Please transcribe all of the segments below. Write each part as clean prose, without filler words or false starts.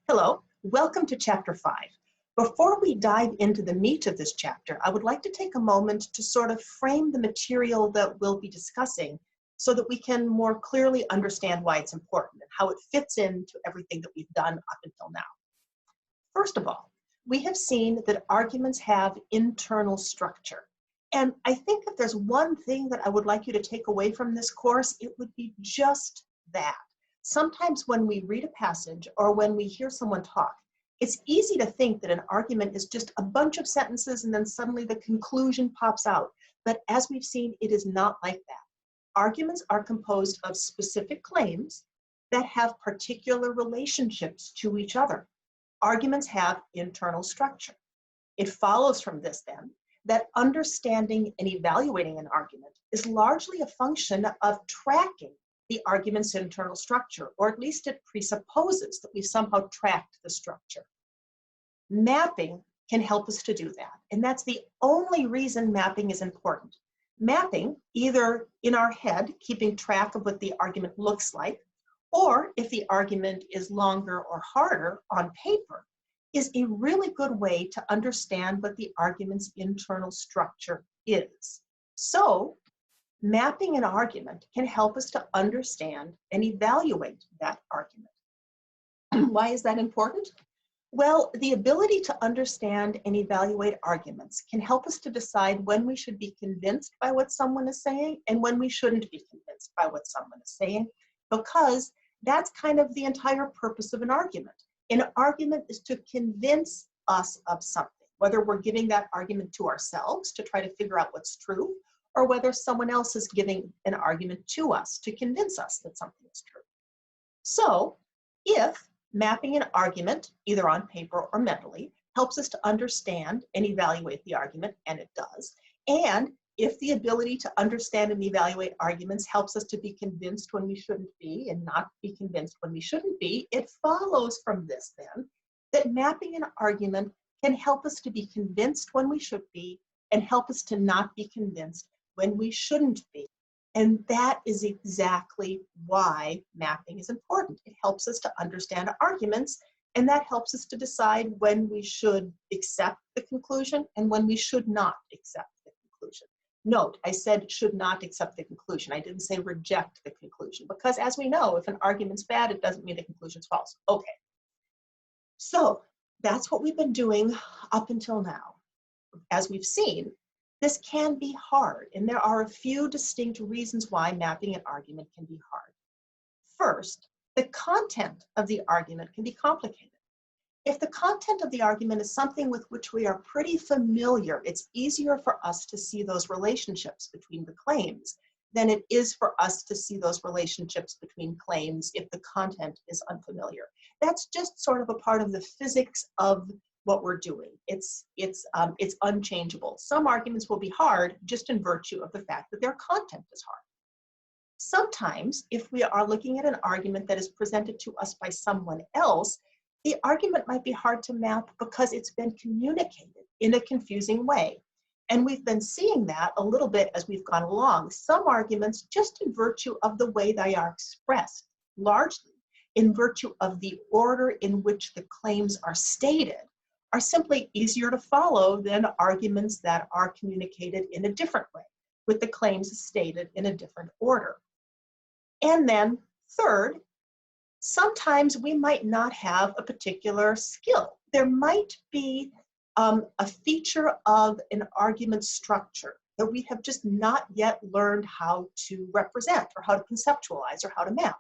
Hello, welcome to Chapter 5. Before we dive into the meat of this chapter, I would like to take a moment to sort of frame the material that we'll be discussing so that we can more clearly understand why it's important and how it fits into everything that we've done up until now. First of all, we have seen that arguments have internal structure. And I think if there's one thing that I would like you to take away from this course, it would be just that. Sometimes when we read a passage or when we hear someone talk, it's easy to think that an argument is just a bunch of sentences and then suddenly the conclusion pops out. But as we've seen, it is not like that. Arguments are composed of specific claims that have particular relationships to each other. Arguments have internal structure. It follows from this then that understanding and evaluating an argument is largely a function of tracking the argument's internal structure, or at least it presupposes that we've somehow tracked the structure. Mapping can help us to do that, and that's the only reason mapping is important. Mapping, either in our head, keeping track of what the argument looks like, or if the argument is longer or harder on paper, is a really good way to understand what the argument's internal structure is. So, mapping an argument can help us to understand and evaluate that argument. Why is that important? Well, the ability to understand and evaluate arguments can help us to decide when we should be convinced by what someone is saying and when we shouldn't be convinced by what someone is saying, because that's kind of the entire purpose of an argument. An argument is to convince us of something, whether we're giving that argument to ourselves to try to figure out what's true, or whether someone else is giving an argument to us to convince us that something is true. So, if mapping an argument, either on paper or mentally, helps us to understand and evaluate the argument, and it does, and if the ability to understand and evaluate arguments helps us to be convinced when we shouldn't be and not be convinced when we shouldn't be, it follows from this then that mapping an argument can help us to be convinced when we should be and help us to not be convinced when we shouldn't be. And that is exactly why mapping is important. It helps us to understand arguments, and that helps us to decide when we should accept the conclusion and when we should not accept the conclusion. Note, I said should not accept the conclusion. I didn't say reject the conclusion, because as we know, if an argument's bad, it doesn't mean the conclusion's false. Okay. So that's what we've been doing up until now. As we've seen, this can be hard, and there are a few distinct reasons why mapping an argument can be hard. First, the content of the argument can be complicated. If the content of the argument is something with which we are pretty familiar, it's easier for us to see those relationships between the claims than it is for us to see those relationships between claims if the content is unfamiliar. That's just sort of a part of the physics of what we're doing. It's unchangeable. Some arguments will be hard just in virtue of the fact that their content is hard. Sometimes, if we are looking at an argument that is presented to us by someone else, the argument might be hard to map because it's been communicated in a confusing way. And we've been seeing that a little bit as we've gone along. Some arguments, just in virtue of the way they are expressed, largely in virtue of the order in which the claims are stated, are simply easier to follow than arguments that are communicated in a different way, with the claims stated in a different order. And then third, sometimes we might not have a particular skill. There might be a feature of an argument structure that we have just not yet learned how to represent or how to conceptualize or how to map.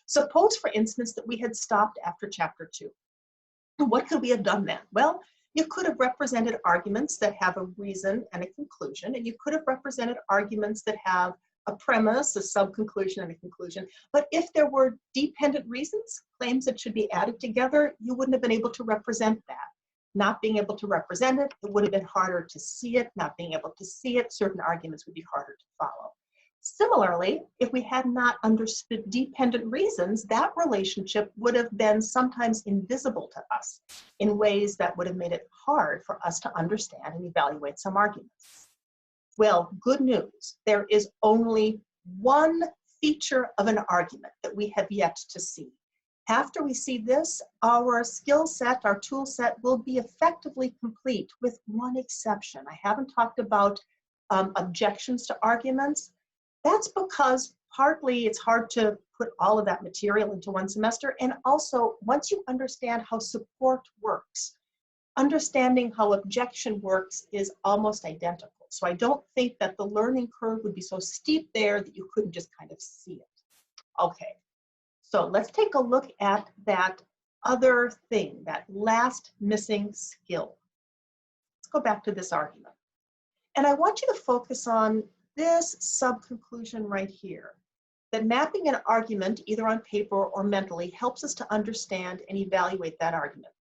Suppose, for instance, that we had stopped after chapter 2. What could we have done then? Well, you could have represented arguments that have a reason and a conclusion, and you could have represented arguments that have a premise, a sub-conclusion, and a conclusion. But if there were dependent reasons, claims that should be added together, you wouldn't have been able to represent that. Not being able to represent it, it would have been harder to see it. Not being able to see it, certain arguments would be harder to follow. Similarly, if we had not understood dependent reasons, that relationship would have been sometimes invisible to us in ways that would have made it hard for us to understand and evaluate some arguments. Well, good news, there is only one feature of an argument that we have yet to see, After we see this, our skill set, our tool set will be effectively complete with one exception. I haven't talked about objections to arguments. That's because partly it's hard to put all of that material into one semester, and also once you understand how support works, understanding how objection works is almost identical. So I don't think that the learning curve would be so steep there that you couldn't just kind of see it. Okay, so let's take a look at that other thing, that last missing skill. Let's go back to this argument. And I want you to focus on this sub-conclusion right here, that mapping an argument either on paper or mentally helps us to understand and evaluate that argument.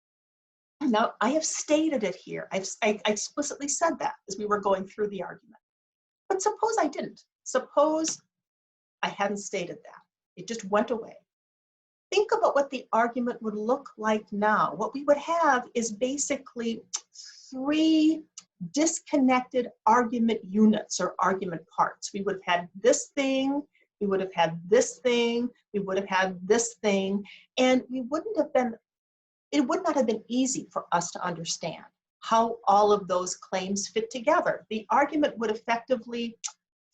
Now, I have stated it here. I explicitly said that as we were going through the argument. But suppose I didn't. Suppose I hadn't stated that. It just went away. Think about what the argument would look like now. What we would have is basically three disconnected argument units or argument parts. We would have had this thing, we would have had this thing, we would have had this thing, and it would not have been easy for us to understand how all of those claims fit together. The argument would effectively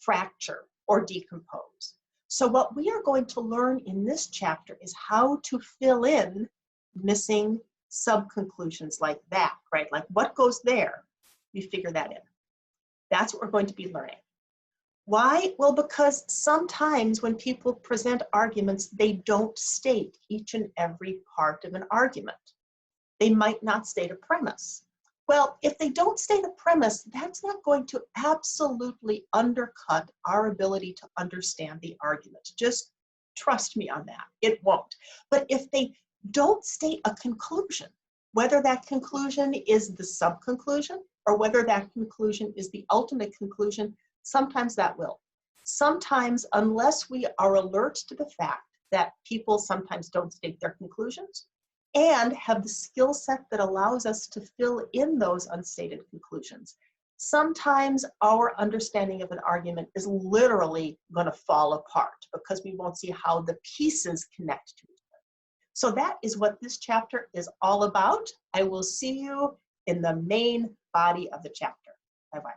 fracture or decompose. So what we are going to learn in this chapter is how to fill in missing sub-conclusions like that, right? Like what goes there, we figure that in. That's what we're going to be learning. Why? Well, because sometimes when people present arguments, they don't state each and every part of an argument. They might not state a premise. Well, if they don't state a premise, that's not going to absolutely undercut our ability to understand the argument. Just trust me on that. It won't. But if they don't state a conclusion, whether that conclusion is the sub-conclusion or whether that conclusion is the ultimate conclusion, sometimes that will. Sometimes, unless we are alert to the fact that people sometimes don't state their conclusions and have the skill set that allows us to fill in those unstated conclusions, sometimes our understanding of an argument is literally going to fall apart because we won't see how the pieces connect to each other. So that is what this chapter is all about. I will see you in the main body of the chapter. Bye-bye.